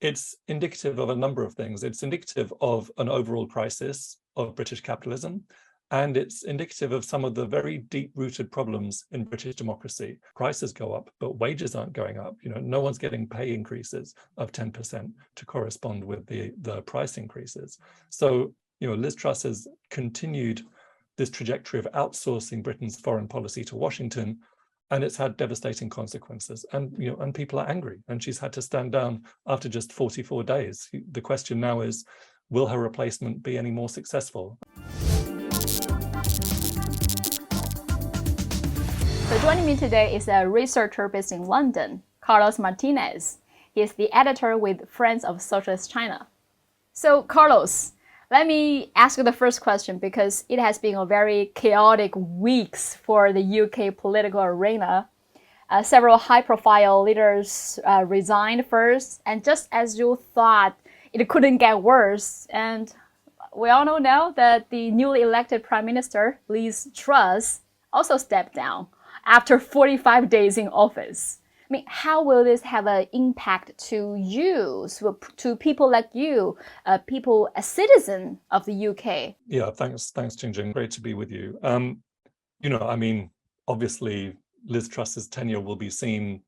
it's indicative of a number of things. It's indicative of an overall crisis of British capitalism, and it's indicative of some of the very deep-rooted problems in British democracy. Prices go up, but wages aren't going up. No one's getting pay increases of 10% to correspond with the price increases. So, Liz Truss has continued this trajectory of outsourcing Britain's foreign policy to Washington, and it's had devastating consequences. And people are angry, and she's had to stand down after just 44 days. The question now is, will her replacement be any more successful? So joining me today is a researcher based in London, Carlos Martinez. He is the editor with Friends of Socialist China. So Carlos, let me ask you the first question, because it has been a very chaotic weeks for the UK political arena. Several high-profile leaders resigned first, and just as you thought it couldn't get worse, and we all know now that the newly elected Prime Minister, Liz Truss, also stepped down after 45 days in office. I mean, how will this have an impact to you, to people like you, people, a citizen of the UK? Yeah, thanks, Jingjing. Great to be with you. Obviously, Liz Truss's tenure will be seen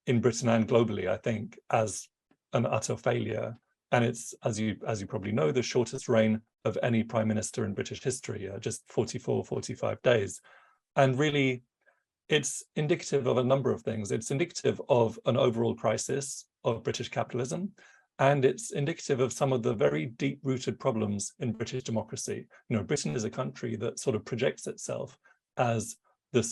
in Britain and globally, I think, as an utter failure. And it's, as you probably know, the shortest reign of any prime minister in British history, just 45 days. And really, it's indicative of a number of things. It's indicative of an overall crisis of British capitalism, and it's indicative of some of the very deep-rooted problems in British democracy. Britain is a country that sort of projects itself as the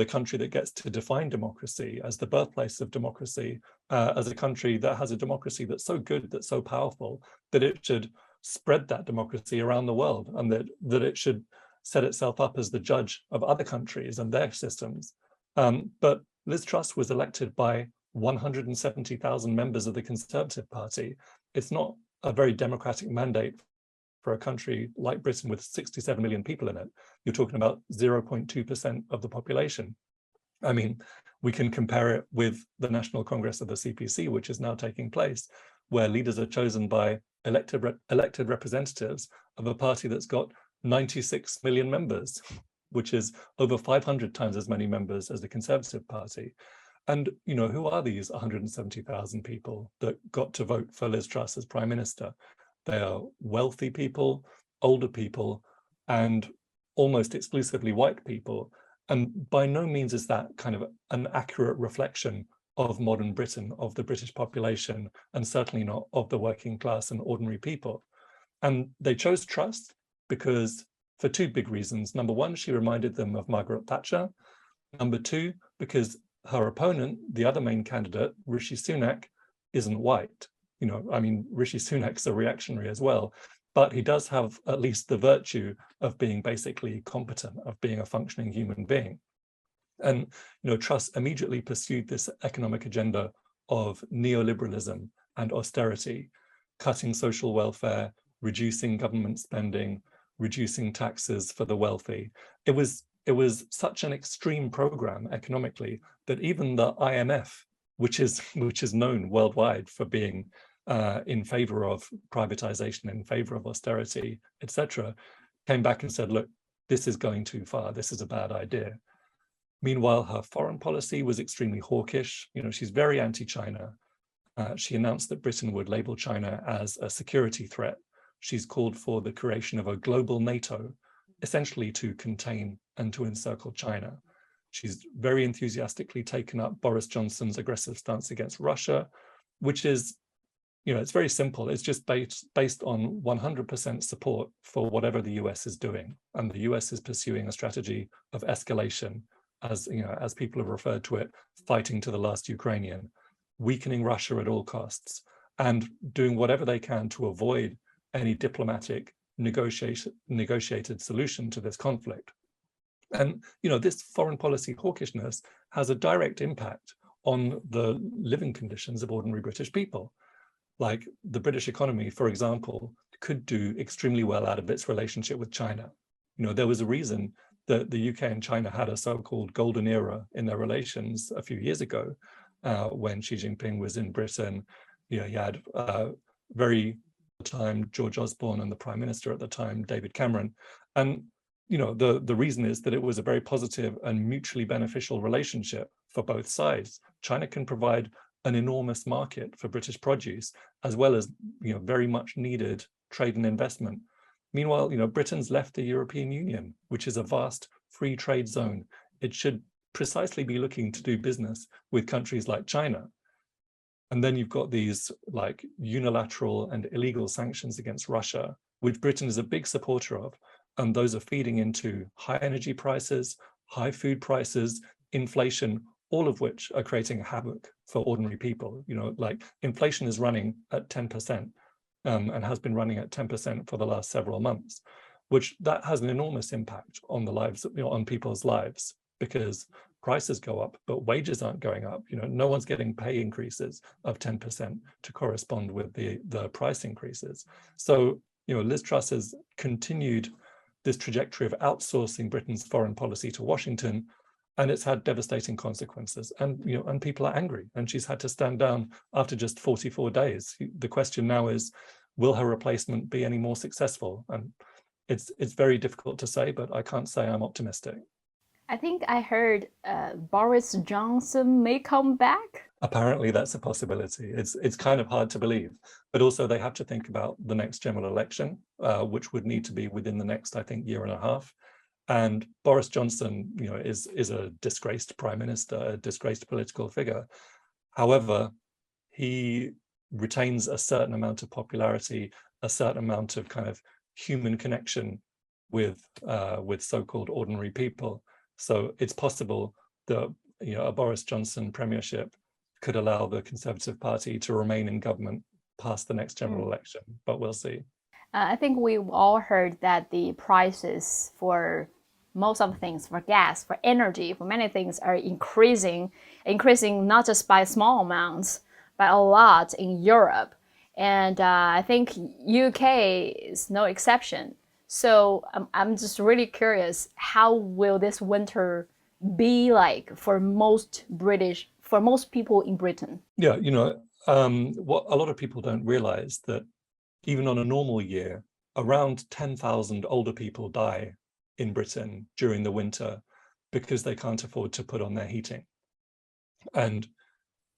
country that gets to define democracy, as the birthplace of democracy, as a country that has a democracy that's so good, that's so powerful, that it should spread that democracy around the world, and that it should set itself up as the judge of other countries and their systems. But Liz Truss was elected by 170,000 members of the Conservative Party. It's not a very democratic mandate for a country like Britain with 67 million people in it. You're talking about 0.2% of the population. I mean, we can compare it with the National Congress of the CPC, which is now taking place, where leaders are chosen by elected representatives of a party that's got 96 million members, which is over 500 times as many members as the Conservative Party. And, who are these 170,000 people that got to vote for Liz Truss as Prime Minister? They are wealthy people, older people, and almost exclusively white people. And by no means is that kind of an accurate reflection of modern Britain, of the British population, and certainly not of the working class and ordinary people. And they chose Truss because, for two big reasons. Number one, she reminded them of Margaret Thatcher. Number two, because her opponent, the other main candidate, Rishi Sunak, isn't white. Rishi Sunak's a reactionary as well, but he does have at least the virtue of being basically competent, of being a functioning human being. And, Truss immediately pursued this economic agenda of neoliberalism and austerity, cutting social welfare, reducing government spending, reducing taxes for the wealthy. It was such an extreme program economically that even the IMF, which is known worldwide for being in favor of privatization, in favor of austerity, etc., came back and said, look, this is going too far. This is a bad idea. Meanwhile, her foreign policy was extremely hawkish. She's very anti-China. She announced that Britain would label China as a security threat. She's called for the creation of a global NATO, essentially to contain and to encircle China. She's very enthusiastically taken up Boris Johnson's aggressive stance against Russia, which is, it's very simple. It's just based on 100% support for whatever the US is doing. And the US is pursuing a strategy of escalation, as people have referred to it, fighting to the last Ukrainian, weakening Russia at all costs, and doing whatever they can to avoid any diplomatic negotiated solution to this conflict. And this foreign policy hawkishness has a direct impact on the living conditions of ordinary British people. Like the British economy, for example, could do extremely well out of its relationship with China. There was a reason that the UK and China had a so-called golden era in their relations a few years ago, when Xi Jinping was in Britain. you had very at the time George Osborne and the Prime Minister at the time, David Cameron. And the reason is that it was a very positive and mutually beneficial relationship for both sides. China can provide an enormous market for British produce, as well as very much needed trade and investment. Meanwhile, Britain's left the European Union, which is a vast free trade zone. It should precisely be looking to do business with countries like China. And then you've got these like unilateral and illegal sanctions against Russia, which Britain is a big supporter of. And those are feeding into high energy prices, high food prices, inflation, all of which are creating havoc for ordinary people. Like inflation is running at 10%, and has been running at 10% for the last several months, which that has an enormous impact on the lives, on people's lives, because prices go up, but wages aren't going up. No one's getting pay increases of 10% to correspond with the price increases. So, Liz Truss has continued this trajectory of outsourcing Britain's foreign policy to Washington, and it's had devastating consequences. And people are angry, and she's had to stand down after just 44 days. The question now is, will her replacement be any more successful? And it's very difficult to say, but I can't say I'm optimistic. I think I heard Boris Johnson may come back. Apparently that's a possibility. It's kind of hard to believe, but also they have to think about the next general election, which would need to be within the next, I think, year and a half. And Boris Johnson, is a disgraced prime minister, a disgraced political figure. However, he retains a certain amount of popularity, a certain amount of kind of human connection with so-called ordinary people. So it's possible that a Boris Johnson premiership could allow the Conservative Party to remain in government past the next general election, but we'll see. I think we've all heard that the prices for most of the things, for gas, for energy, for many things are increasing not just by small amounts, but a lot in Europe. And I think UK is no exception. So I'm just really curious, how will this winter be like for most people in Britain? Yeah, what a lot of people don't realize that even on a normal year, around 10,000 older people die in Britain during the winter because they can't afford to put on their heating. And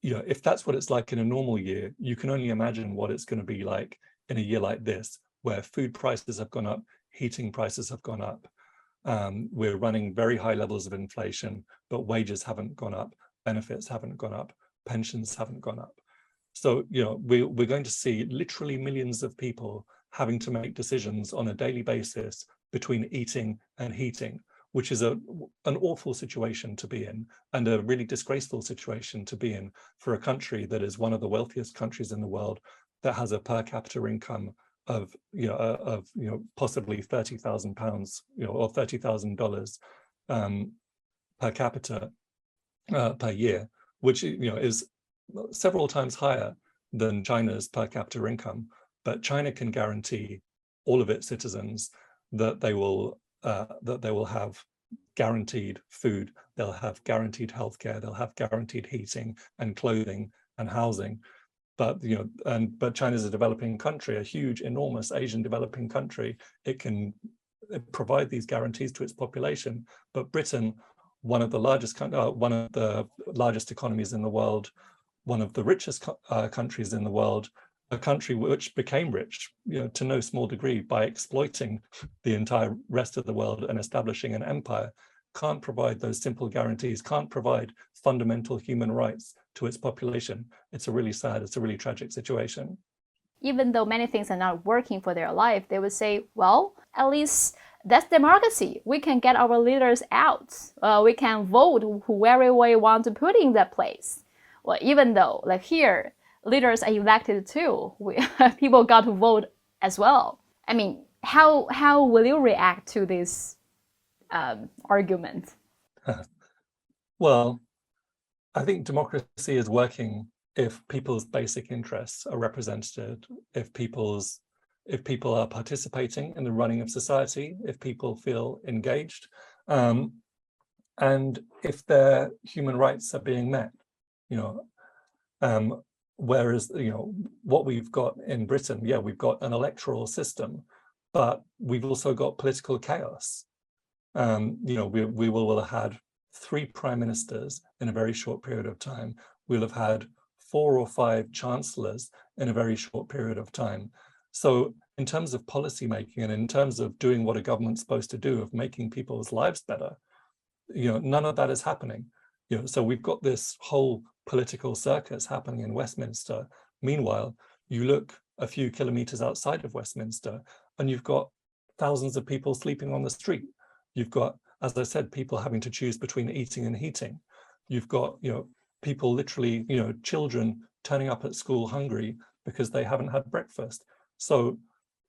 if that's what it's like in a normal year, you can only imagine what it's going to be like in a year like this, where food prices have gone up, heating prices have gone up. We're running very high levels of inflation, but wages haven't gone up, benefits haven't gone up, pensions haven't gone up. So, we're going to see literally millions of people having to make decisions on a daily basis between eating and heating, which is an awful situation to be in, and a really disgraceful situation to be in for a country that is one of the wealthiest countries in the world, that has a per capita income of possibly £30,000 or $30,000 per capita per year, which is several times higher than China's per capita income. But China can guarantee all of its citizens that they will have guaranteed food, they'll have guaranteed healthcare, they'll have guaranteed heating and clothing and housing. But but China's a developing country, a huge, enormous Asian developing country. It can provide these guarantees to its population. But Britain, one of the largest economies in the world, one of the richest countries in the world, a country which became rich, to no small degree by exploiting the entire rest of the world and establishing an empire, can't provide those simple guarantees, can't provide fundamental human rights to its population. It's a really sad, it's a really tragic situation. Even though many things are not working for their life, they would say, well, at least that's democracy. We can get our leaders out. We can vote whoever we want to put in that place. Well, even though, like here, leaders are elected too. People got to vote as well. I mean, how will you react to this argument? Well, I think democracy is working if people's basic interests are represented, if people are participating in the running of society, if people feel engaged, and if their human rights are being met. whereas, what we've got in Britain, yeah, we've got an electoral system, but we've also got political chaos. We will have had 3 prime ministers in a very short period of time. We'll have had 4 or 5 chancellors in a very short period of time. So in terms of policy making and in terms of doing what a government's supposed to do, of making people's lives better, none of that is happening. So we've got this whole political circus happening in Westminster. Meanwhile, you look a few kilometers outside of Westminster and you've got thousands of people sleeping on the street. You've got, as I said, people having to choose between eating and heating. You've got, people literally, children turning up at school hungry because they haven't had breakfast. So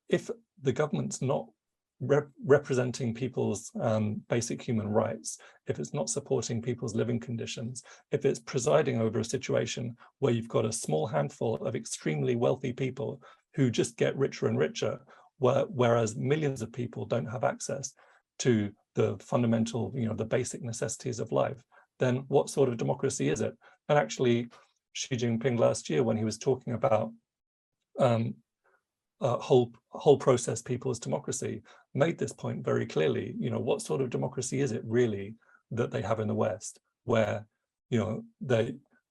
if the government's not representing people's basic human rights, if it's not supporting people's living conditions, if it's presiding over a situation where you've got a small handful of extremely wealthy people who just get richer and richer, whereas millions of people don't have access to the fundamental, the basic necessities of life, then what sort of democracy is it? And actually, Xi Jinping last year, when he was talking about whole process people's democracy, made this point very clearly. What sort of democracy is it really that they have in the West, where you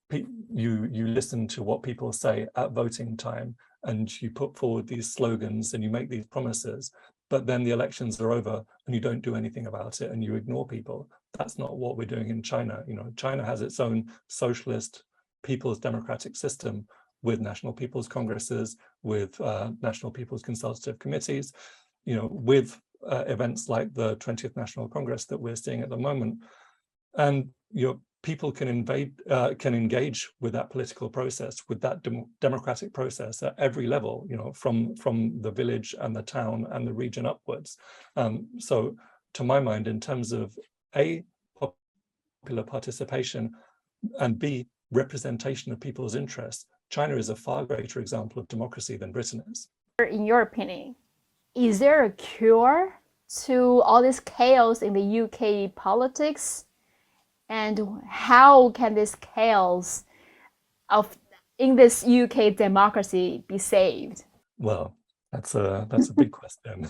listen to what people say at voting time, and you put forward these slogans and you make these promises, but then the elections are over and you don't do anything about it and you ignore people. That's not what we're doing in China. China has its own socialist people's democratic system, with national people's congresses, with national people's consultative committees, with events like the 20th National Congress that we're seeing at the moment. And people can engage with that political process, with that democratic process at every level, from the village and the town and the region upwards. So to my mind, in terms of A, popular participation, and B, representation of people's interests, China is a far greater example of democracy than Britain is. In your opinion, is there a cure to all this chaos in the UK politics? And how can this chaos in this UK democracy be saved? Well, that's a big question.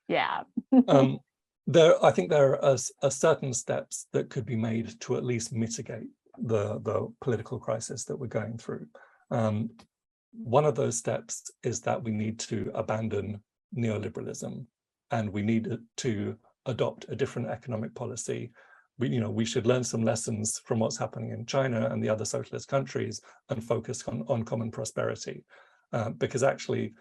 Yeah. I think there are certain steps that could be made to at least mitigate the political crisis that we're going through. One of those steps is that we need to abandon neoliberalism, and we need to adopt a different economic policy. We should learn some lessons from what's happening in China and the other socialist countries and focus on common prosperity. Because actually,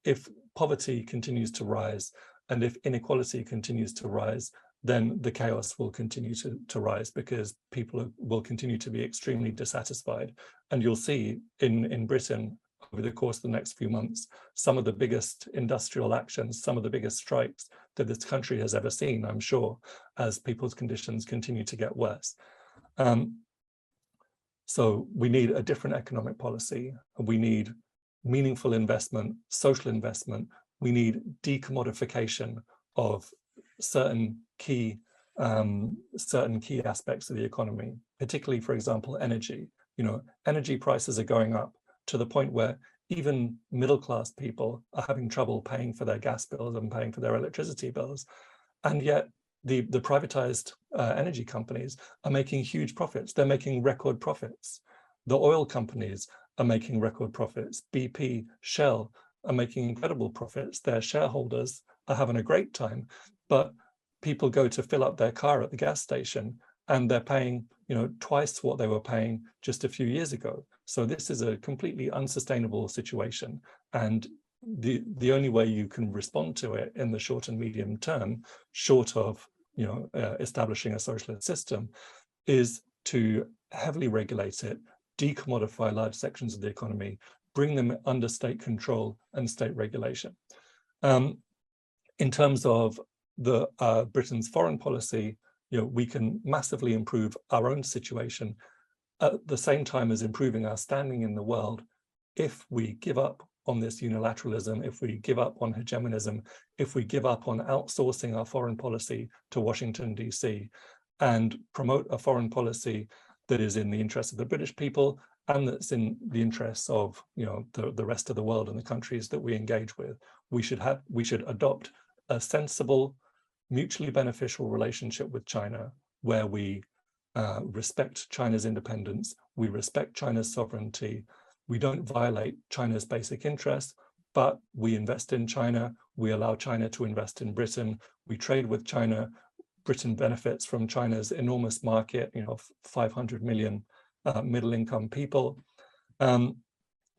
if poverty continues to rise and if inequality continues to rise, then the chaos will continue to rise, because people will continue to be extremely dissatisfied. And you'll see in Britain, over the course of the next few months, some of the biggest industrial actions, some of the biggest strikes that this country has ever seen, I'm sure, as people's conditions continue to get worse. So we need a different economic policy. We need meaningful investment, social investment. We need decommodification of certain key aspects of the economy, particularly, for example, energy. Energy prices are going up to the point where even middle-class people are having trouble paying for their gas bills and paying for their electricity bills. And yet the privatized energy companies are making huge profits. They're making record profits. The oil companies are making record profits. BP, Shell are making incredible profits. Their shareholders are having a great time, but people go to fill up their car at the gas station and they're paying, twice what they were paying just a few years ago. So this is a completely unsustainable situation. And the only way you can respond to it in the short and medium term, short of establishing a socialist system, is to heavily regulate it, decommodify large sections of the economy, bring them under state control and state regulation. In terms of Britain's foreign policy, we can massively improve our own situation at the same time as improving our standing in the world if we give up on this unilateralism, if we give up on hegemonism, if we give up on outsourcing our foreign policy to Washington, DC, and promote a foreign policy that is in the interest of the British people and that's in the interests of, you know, the rest of the world and the countries that we engage with. We should adopt a sensible, mutually beneficial relationship with China, where we respect China's independence, we respect China's sovereignty, we don't violate China's basic interests, but we invest in China, we allow China to invest in Britain, we trade with China, Britain benefits from China's enormous market, you know, 500 million middle-income people.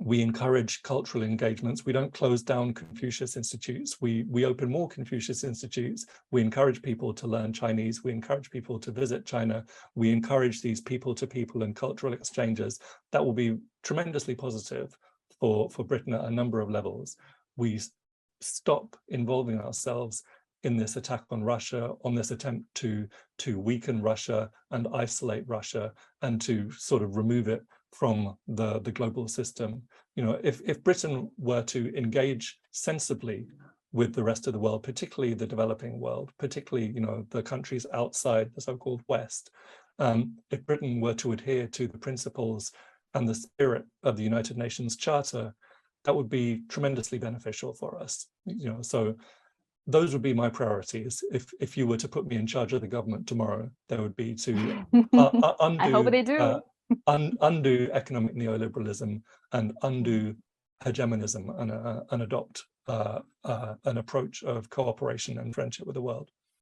We encourage cultural engagements. We don't close down Confucius Institutes. We open more Confucius Institutes. We encourage people to learn Chinese. We encourage people to visit China. We encourage these people-to-people and cultural exchanges. That will be tremendously positive for Britain at a number of levels. We stop involving ourselves in this attack on Russia, on this attempt to weaken Russia and isolate Russia and to sort of remove it from the global system. You know, if Britain were to engage sensibly with the rest of the world, particularly the developing world, particularly, you know, the countries outside the so-called West, if Britain were to adhere to the principles and the spirit of the United Nations Charter, that would be tremendously beneficial for us. You know, so those would be my priorities. If you were to put me in charge of the government tomorrow, there would be to undo, I hope they do. Undo economic neoliberalism and undo hegemonism and adopt an approach of cooperation and friendship with the world.